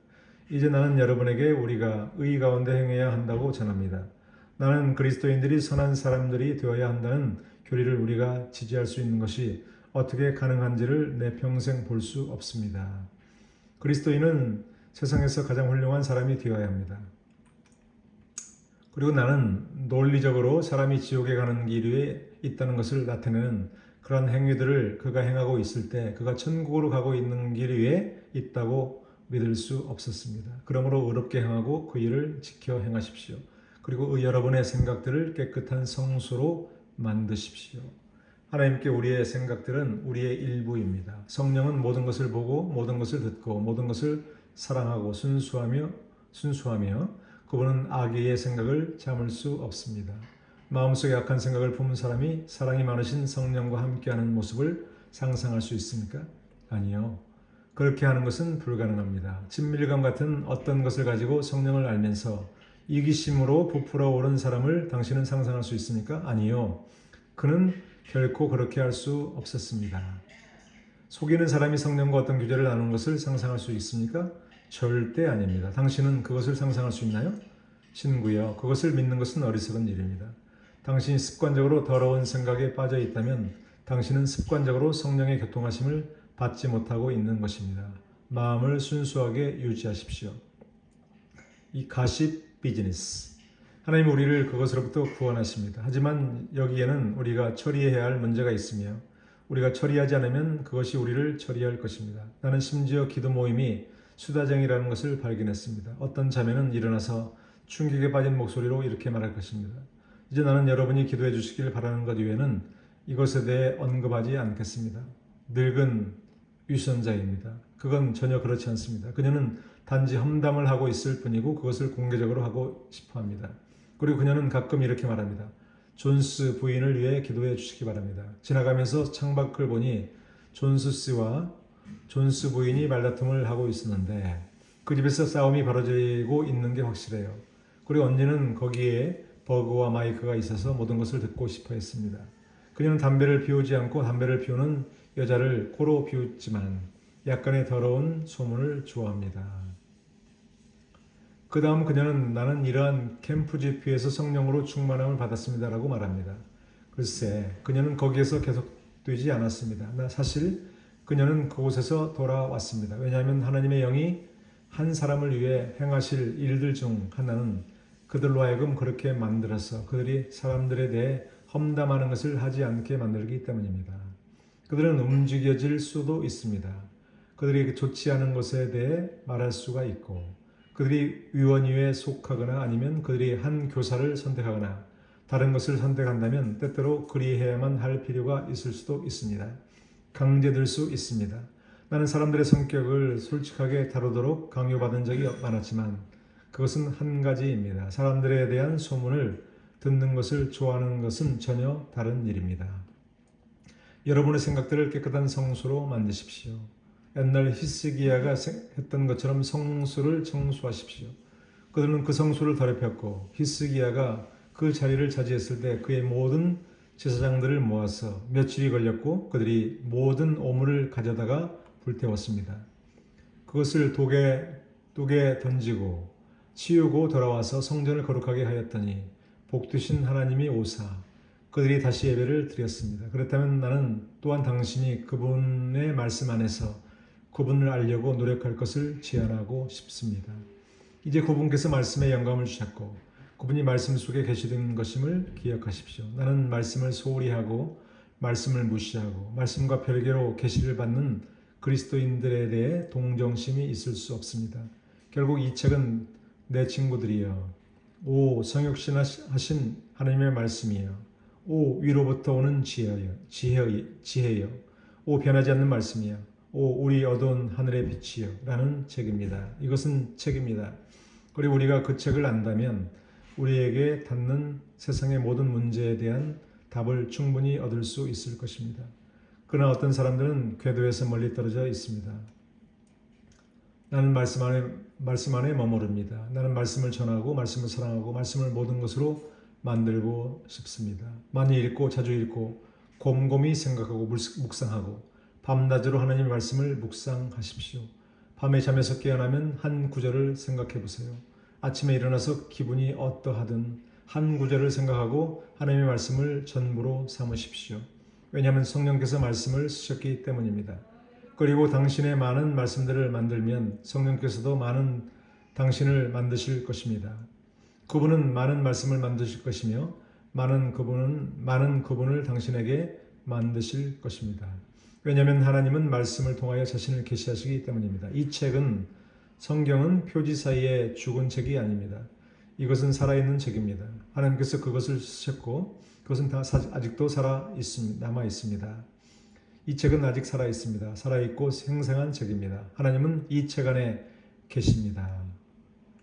이제 나는 여러분에게 우리가 의 가운데 행해야 한다고 전합니다. 나는 그리스도인들이 선한 사람들이 되어야 한다는 교리를 우리가 지지할 수 있는 것이 어떻게 가능한지를 내 평생 볼 수 없습니다. 그리스도인은 세상에서 가장 훌륭한 사람이 되어야 합니다. 그리고 나는 논리적으로 사람이 지옥에 가는 길 위에 있다는 것을 나타내는 그런 행위들을 그가 행하고 있을 때 그가 천국으로 가고 있는 길 위에 있다고 믿을 수 없었습니다. 그러므로 의롭게 행하고 그 일을 지켜 행하십시오. 그리고 여러분의 생각들을 깨끗한 성수로 만드십시오. 하나님께 우리의 생각들은 우리의 일부입니다. 성령은 모든 것을 보고 모든 것을 듣고 모든 것을 사랑하고 순수하며 그분은 악의의 생각을 참을 수 없습니다. 마음속에 악한 생각을 품은 사람이 사랑이 많으신 성령과 함께하는 모습을 상상할 수 있습니까? 아니요. 그렇게 하는 것은 불가능합니다. 친밀감 같은 어떤 것을 가지고 성령을 알면서 이기심으로 부풀어 오른 사람을 당신은 상상할 수 있습니까? 아니요. 그는 결코 그렇게 할 수 없었습니다. 속이는 사람이 성령과 어떤 규제를 나누는 것을 상상할 수 있습니까? 절대 아닙니다. 당신은 그것을 상상할 수 있나요? 친구여, 그것을 믿는 것은 어리석은 일입니다. 당신이 습관적으로 더러운 생각에 빠져 있다면 당신은 습관적으로 성령의 교통하심을 받지 못하고 있는 것입니다. 마음을 순수하게 유지하십시오. 이 가십 비즈니스. 하나님 우리를 그것으로부터 구원하십니다. 하지만 여기에는 우리가 처리해야 할 문제가 있으며 우리가 처리하지 않으면 그것이 우리를 처리할 것입니다. 나는 심지어 기도 모임이 수다쟁이라는 것을 발견했습니다. 어떤 자매는 일어나서 충격에 빠진 목소리로 이렇게 말할 것입니다. 이제 나는 여러분이 기도해 주시길 바라는 것 이외에는 이것에 대해 언급하지 않겠습니다. 늙은 유선자입니다. 그건 전혀 그렇지 않습니다. 그녀는 단지 험담을 하고 있을 뿐이고 그것을 공개적으로 하고 싶어 합니다. 그리고 그녀는 가끔 이렇게 말합니다. 존스 부인을 위해 기도해 주시기 바랍니다. 지나가면서 창밖을 보니 존스 씨와 존스 부인이 말다툼을 하고 있었는데 그 집에서 싸움이 벌어지고 있는 게 확실해요. 그리고 언니는 거기에 버그와 마이크가 있어서 모든 것을 듣고 싶어 했습니다. 그녀는 담배를 피우지 않고 담배를 피우는 여자를 코로 피우지만 약간의 더러운 소문을 좋아합니다. 그 다음 그녀는 나는 이러한 캠프 집회에서 성령으로 충만함을 받았습니다라고 말합니다. 글쎄, 그녀는 거기에서 계속되지 않았습니다. 사실 그녀는 그곳에서 돌아왔습니다. 왜냐하면 하나님의 영이 한 사람을 위해 행하실 일들 중 하나는 그들로 하여금 그렇게 만들어서 그들이 사람들에 대해 험담하는 것을 하지 않게 만들기 때문입니다. 그들은 움직여질 수도 있습니다. 그들이 좋지 않은 것에 대해 말할 수가 있고 그들이 위원위에 속하거나 아니면 그들이 한 교사를 선택하거나 다른 것을 선택한다면 때때로 그리해야만 할 필요가 있을 수도 있습니다. 강제될 수 있습니다. 나는 사람들의 성격을 솔직하게 다루도록 강요받은 적이 많았지만 그것은 한 가지입니다. 사람들에 대한 소문을 듣는 것을 좋아하는 것은 전혀 다른 일입니다. 여러분의 생각들을 깨끗한 성수로 만드십시오. 옛날 히스기야가 했던 것처럼 성수를 청소하십시오. 그들은 그 성수를 더럽혔고 히스기야가 그 자리를 차지했을 때 그의 모든 제사장들을 모아서 며칠이 걸렸고 그들이 모든 오물을 가져다가 불태웠습니다. 그것을 독에 던지고 치우고 돌아와서 성전을 거룩하게 하였더니 복되신 하나님이 오사 그들이 다시 예배를 드렸습니다. 그렇다면 나는 또한 당신이 그분의 말씀 안에서 그분을 알려고 노력할 것을 제안하고 싶습니다. 이제 그분께서 말씀에 영감을 주셨고 그분이 말씀 속에 계시는 것임을 기억하십시오. 나는 말씀을 소홀히 하고 말씀을 무시하고 말씀과 별개로 계시를 받는 그리스도인들에 대해 동정심이 있을 수 없습니다. 결국 이 책은 내 친구들이여 오 성육신하신 하나님의 말씀이여 오 위로부터 오는 지혜여 오 변하지 않는 말씀이여 오 우리 어두운 하늘의 빛이여 라는 책입니다. 이것은 책입니다. 그리고 우리가 그 책을 안다면 우리에게 닿는 세상의 모든 문제에 대한 답을 충분히 얻을 수 있을 것입니다. 그러나 어떤 사람들은 궤도에서 멀리 떨어져 있습니다. 나는 말씀 안에 머무릅니다. 나는 말씀을 전하고 말씀을 사랑하고 말씀을 모든 것으로 만들고 싶습니다. 많이 읽고 자주 읽고 곰곰이 생각하고 묵상하고 밤낮으로 하나님의 말씀을 묵상하십시오. 밤에 잠에서 깨어나면 한 구절을 생각해 보세요. 아침에 일어나서 기분이 어떠하든 한 구절을 생각하고 하나님의 말씀을 전부로 삼으십시오. 왜냐하면 성령께서 말씀을 쓰셨기 때문입니다. 그리고 당신의 많은 말씀들을 만들면 성령께서도 많은 당신을 만드실 것입니다. 그분은 많은 말씀을 만드실 것이며 많은 그분을 당신에게 만드실 것입니다. 왜냐하면 하나님은 말씀을 통하여 자신을 계시하시기 때문입니다. 이 책은 성경은 표지 사이에 죽은 책이 아닙니다. 이것은 살아있는 책입니다. 하나님께서 그것을 쓰셨고 그것은 아직도 남아 있습니다. 이 책은 아직 살아 있습니다. 살아있고 생생한 책입니다. 하나님은 이 책 안에 계십니다.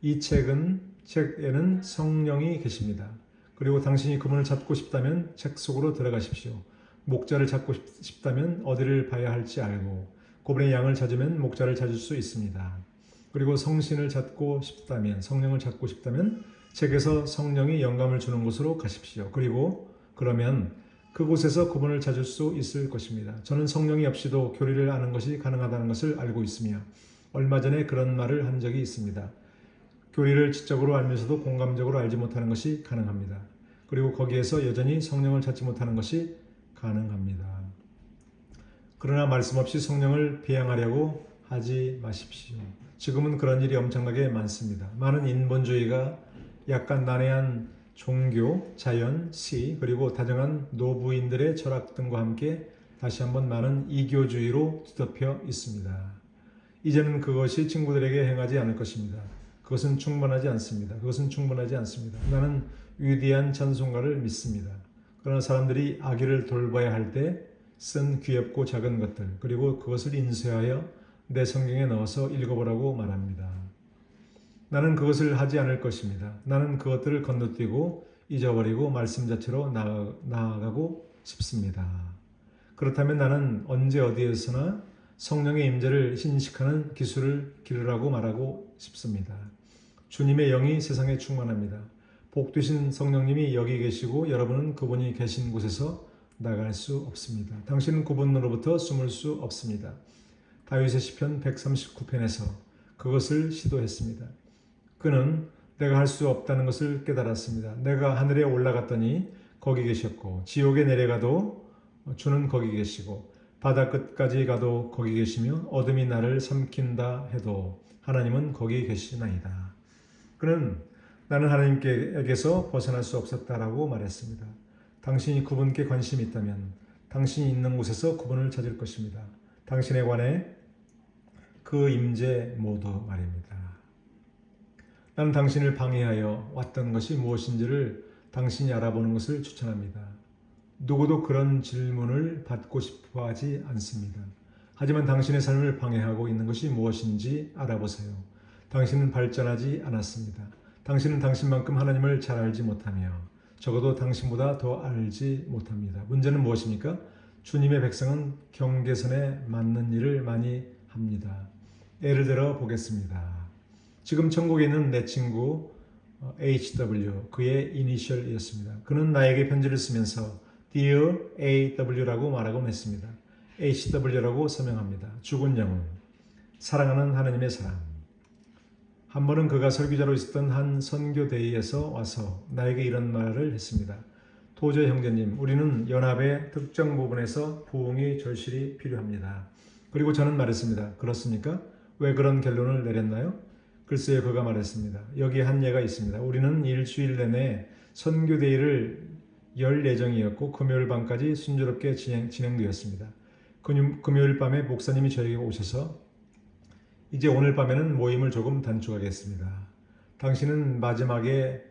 이 책에는 성령이 계십니다. 그리고 당신이 그분을 찾고 싶다면 책 속으로 들어가십시오. 목자를 찾고 싶다면 어디를 봐야 할지 알고 그분의 양을 찾으면 목자를 찾을 수 있습니다. 그리고 성령을 찾고 싶다면 책에서 성령이 영감을 주는 곳으로 가십시오. 그러면 그곳에서 그분을 찾을 수 있을 것입니다. 저는 성령이 없이도 교리를 아는 것이 가능하다는 것을 알고 있으며 얼마 전에 그런 말을 한 적이 있습니다. 교리를 지적으로 알면서도 공감적으로 알지 못하는 것이 가능합니다. 그리고 거기에서 여전히 성령을 찾지 못하는 것이 가능합니다. 그러나 말씀 없이 성령을 배양하려고 하지 마십시오. 지금은 그런 일이 엄청나게 많습니다. 많은 인본주의가 약간 난해한 종교, 자연, 시, 그리고 다정한 노부인들의 철학 등과 함께 다시 한번 많은 이교주의로 뒤덮여 있습니다. 이제는 그것이 친구들에게 행하지 않을 것입니다. 그것은 충분하지 않습니다. 나는 위대한 찬송가를 믿습니다. 그러나 사람들이 아기를 돌봐야 할 때 쓴 귀엽고 작은 것들, 그리고 그것을 인쇄하여 내 성경에 넣어서 읽어보라고 말합니다. 나는 그것을 하지 않을 것입니다. 나는 그것들을 건너뛰고 잊어버리고 말씀 자체로 나아가고 싶습니다. 그렇다면 나는 언제 어디에서나 성령의 임재를 인식하는 기술을 기르라고 말하고 싶습니다. 주님의 영이 세상에 충만합니다. 복되신 성령님이 여기 계시고 여러분은 그분이 계신 곳에서 나갈 수 없습니다. 당신은 그분으로부터 숨을 수 없습니다. 다윗의 시편 139편에서 그것을 시도했습니다. 그는 내가 할 수 없다는 것을 깨달았습니다. 내가 하늘에 올라갔더니 거기 계셨고 지옥에 내려가도 주는 거기 계시고 바다 끝까지 가도 거기 계시며 어둠이 나를 삼킨다 해도 하나님은 거기 계시나이다. 그는 나는 하나님께서 벗어날 수 없었다라고 말했습니다. 당신이 그분께 관심이 있다면 당신이 있는 곳에서 그분을 찾을 것입니다. 당신에 관해 그 임재 모두 말입니다. 나는 당신을 방해하여 왔던 것이 무엇인지를 당신이 알아보는 것을 추천합니다. 누구도 그런 질문을 받고 싶어 하지 않습니다. 하지만 당신의 삶을 방해하고 있는 것이 무엇인지 알아보세요. 당신은 발전하지 않았습니다. 당신은 당신만큼 하나님을 잘 알지 못하며 적어도 당신보다 더 알지 못합니다. 문제는 무엇입니까? 주님의 백성은 경계선에 맞는 일을 많이 합니다. 예를 들어 보겠습니다. 지금 천국에 있는 내 친구 HW, 그의 이니셜이었습니다. 그는 나에게 편지를 쓰면서 Dear AW라고 말하곤 했습니다. HW라고 서명합니다. 죽은 영혼, 사랑하는 하나님의 사랑. 한 번은 그가 설교자로 있었던 한 선교대회에서 와서 나에게 이런 말을 했습니다. 도저 형제님, 우리는 연합의 특정 부분에서 부흥이 절실히 필요합니다. 그리고 저는 말했습니다. 그렇습니까? 왜 그런 결론을 내렸나요? 글쎄요, 그가 말했습니다. 여기 한 예가 있습니다. 우리는 일주일 내내 선교대회를 열 예정이었고 금요일 밤까지 순조롭게 진행되었습니다. 금요일 밤에 목사님이 저에게 오셔서 이제 오늘 밤에는 모임을 조금 단축하겠습니다. 당신은 마지막에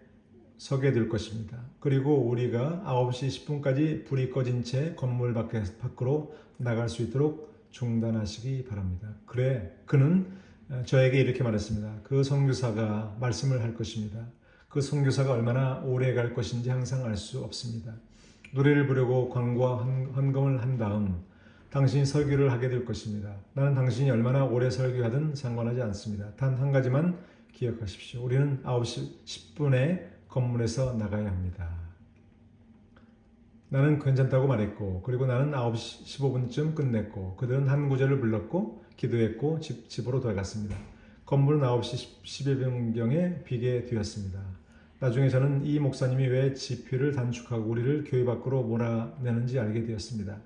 서게 될 것입니다. 그리고 우리가 9시 10분까지 불이 꺼진 채 건물 밖으로 나갈 수 있도록 중단하시기 바랍니다. 그는 저에게 이렇게 말했습니다. 그 선교사가 말씀을 할 것입니다. 그 선교사가 얼마나 오래 갈 것인지 항상 알 수 없습니다. 노래를 부르고 광고와 헌금을 한 다음 당신이 설교를 하게 될 것입니다. 나는 당신이 얼마나 오래 설교하든 상관하지 않습니다. 단 한 가지만 기억하십시오. 우리는 9시 10분에 건물에서 나가야 합니다. 나는 괜찮다고 말했고, 그리고 나는 9시 15분쯤 끝냈고, 그들은 한 구절을 불렀고, 기도했고, 집으로 돌아갔습니다. 건물은 9시 11분경에 비게 되었습니다. 나중에 저는 이 목사님이 왜 집회를 단축하고 우리를 교회 밖으로 몰아내는지 알게 되었습니다.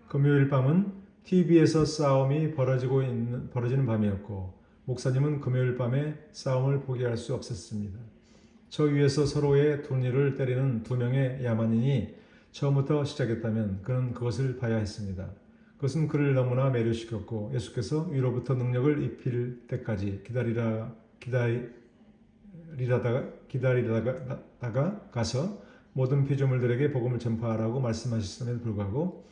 금요일 밤은 TV에서 싸움이 벌어지는 밤이었고, 목사님은 금요일 밤에 싸움을 포기할 수 없었습니다. 저 위에서 서로의 둔리를 때리는 두 명의 야만인이 처음부터 시작했다면 그는 그것을 봐야 했습니다. 그것은 그를 너무나 매료시켰고 예수께서 위로부터 능력을 입힐 때까지 기다리다가 가서 모든 피조물들에게 복음을 전파하라고 말씀하셨음에도 불구하고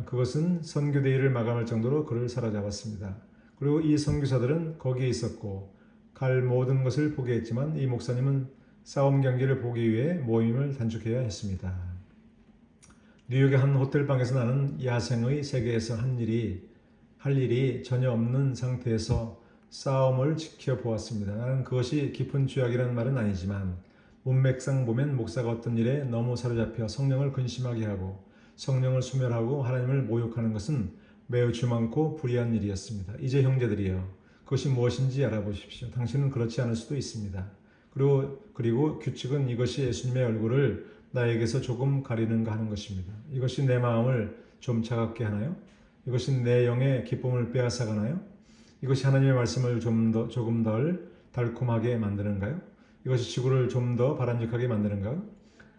그것은 선교대회를 마감할 정도로 그를 사로잡았습니다. 그리고 이 선교사들은 거기에 있었고 갈 모든 것을 포기했지만 이 목사님은 싸움 경기를 보기 위해 모임을 단축해야 했습니다. 뉴욕의 한 호텔방에서 나는 야생의 세계에서 할 일이 전혀 없는 상태에서 싸움을 지켜보았습니다. 나는 그것이 깊은 죄악이라는 말은 아니지만 문맥상 보면 목사가 어떤 일에 너무 사로잡혀 성령을 근심하게 하고 성령을 소멸하고 하나님을 모욕하는 것은 매우 주많고 불의한 일이었습니다. 이제 형제들이여 그것이 무엇인지 알아보십시오. 당신은 그렇지 않을 수도 있습니다. 그리고 규칙은 이것이 예수님의 얼굴을 나에게서 조금 가리는가 하는 것입니다. 이것이 내 마음을 좀 차갑게 하나요? 이것이 내 영의 기쁨을 빼앗아가나요? 이것이 하나님의 말씀을 조금 덜 달콤하게 만드는가요? 이것이 지구를 좀 더 바람직하게 만드는가요?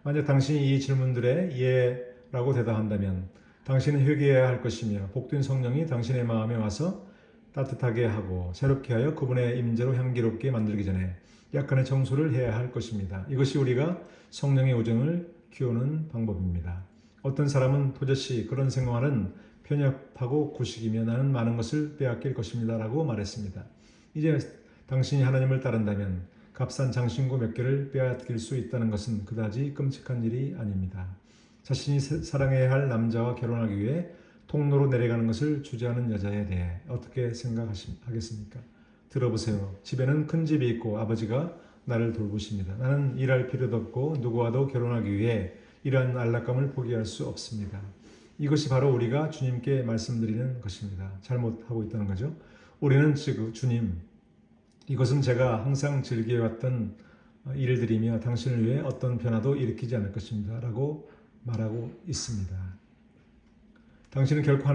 만약 당신이 이 질문들에 예라고 대답한다면 당신은 회개해야 할 것이며 복된 성령이 당신의 마음에 와서 따뜻하게 하고 새롭게 하여 그분의 임재로 향기롭게 만들기 전에 약간의 청소를 해야 할 것입니다. 이것이 우리가 성령의 우정을 키우는 방법입니다. 어떤 사람은 도저히 그런 생활은 편협하고 구식이며 나는 많은 것을 빼앗길 것입니다 라고 말했습니다. 이제 당신이 하나님을 따른다면 값싼 장신구 몇 개를 빼앗길 수 있다는 것은 그다지 끔찍한 일이 아닙니다. 자신이 사랑해야 할 남자와 결혼하기 위해 통로로 내려가는 것을 주저하는 여자에 대해 어떻게 생각하겠습니까? 들어보세요. 집에는 큰 집이 있고 아버지가 나를 돌보십니다. 나는 일할 필요도 없고 누구와도 결혼하기 위해 이러한 안락감을 포기할 수 없습니다. 이것이 바로 우리가 주님께 말씀드리는 것입니다. 잘못하고 있다는 거죠. 우리는 지금 주님, 이것은 제가 항상 즐겨왔던 일들이며 당신을 위해 어떤 변화도 일으키지 않을 것입니다. 라고 말하고 있습니다. 당신은 결코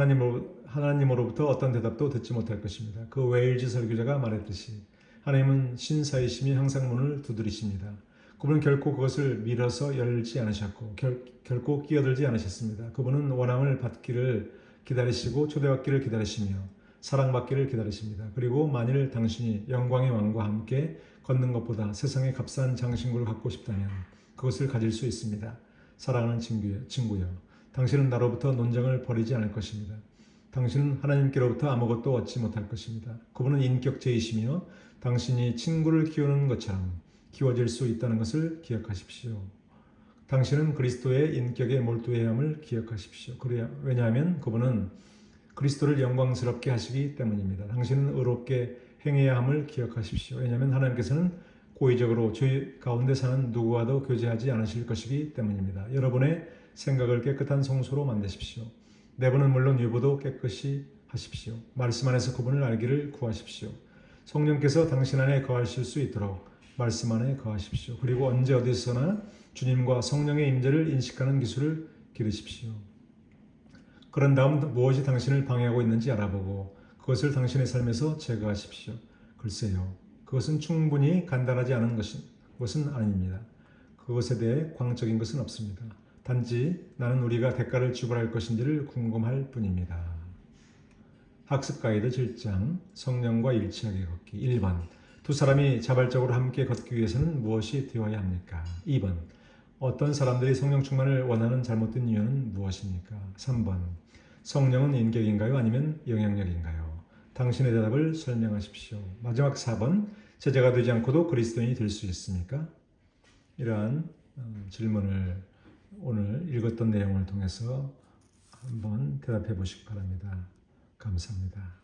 하나님으로부터 어떤 대답도 듣지 못할 것입니다. 그 웨일즈 설교자가 말했듯이 하나님은 신사이심이 항상 문을 두드리십니다. 그분은 결코 그것을 밀어서 열지 않으셨고 결코 끼어들지 않으셨습니다. 그분은 원함을 받기를 기다리시고 초대받기를 기다리시며 사랑받기를 기다리십니다. 그리고 만일 당신이 영광의 왕과 함께 걷는 것보다 세상의 값싼 장신구를 갖고 싶다면 그것을 가질 수 있습니다. 사랑하는 친구여, 당신은 나로부터 논쟁을 벌이지 않을 것입니다. 당신은 하나님께로부터 아무것도 얻지 못할 것입니다. 그분은 인격체이시며 당신이 친구를 키우는 것처럼 키워질 수 있다는 것을 기억하십시오. 당신은 그리스도의 인격에 몰두해야 함을 기억하십시오. 왜냐하면 그분은 그리스도를 영광스럽게 하시기 때문입니다. 당신은 의롭게 행해야 함을 기억하십시오. 왜냐하면 하나님께서는 고의적으로 죄 가운데 사는 누구와도 교제하지 않으실 것이기 때문입니다. 여러분의 생각을 깨끗한 성소로 만드십시오. 내부는 물론 유보도 깨끗이 하십시오. 말씀 안에서 그분을 알기를 구하십시오. 성령께서 당신 안에 거하실 수 있도록 말씀 안에 거하십시오. 그리고 언제 어디서나 주님과 성령의 임재를 인식하는 기술을 기르십시오. 그런 다음 무엇이 당신을 방해하고 있는지 알아보고 그것을 당신의 삶에서 제거하십시오. 글쎄요, 그것은 충분히 간단하지 않은 것은 아닙니다. 그것에 대해 광적인 것은 없습니다. 단지 나는 우리가 대가를 지불할 것인지를 궁금할 뿐입니다. 학습 가이드 7장 성령과 일치하게 걷기 1번 두 사람이 자발적으로 함께 걷기 위해서는 무엇이 되어야 합니까? 2번 어떤 사람들이 성령 충만을 원하는 잘못된 이유는 무엇입니까? 3번 성령은 인격인가요? 아니면 영향력인가요? 당신의 대답을 설명하십시오. 마지막 4번 제자가 되지 않고도 그리스도인이 될 수 있습니까? 이러한 질문을 오늘 읽었던 내용을 통해서 한번 대답해 보시기 바랍니다. 감사합니다.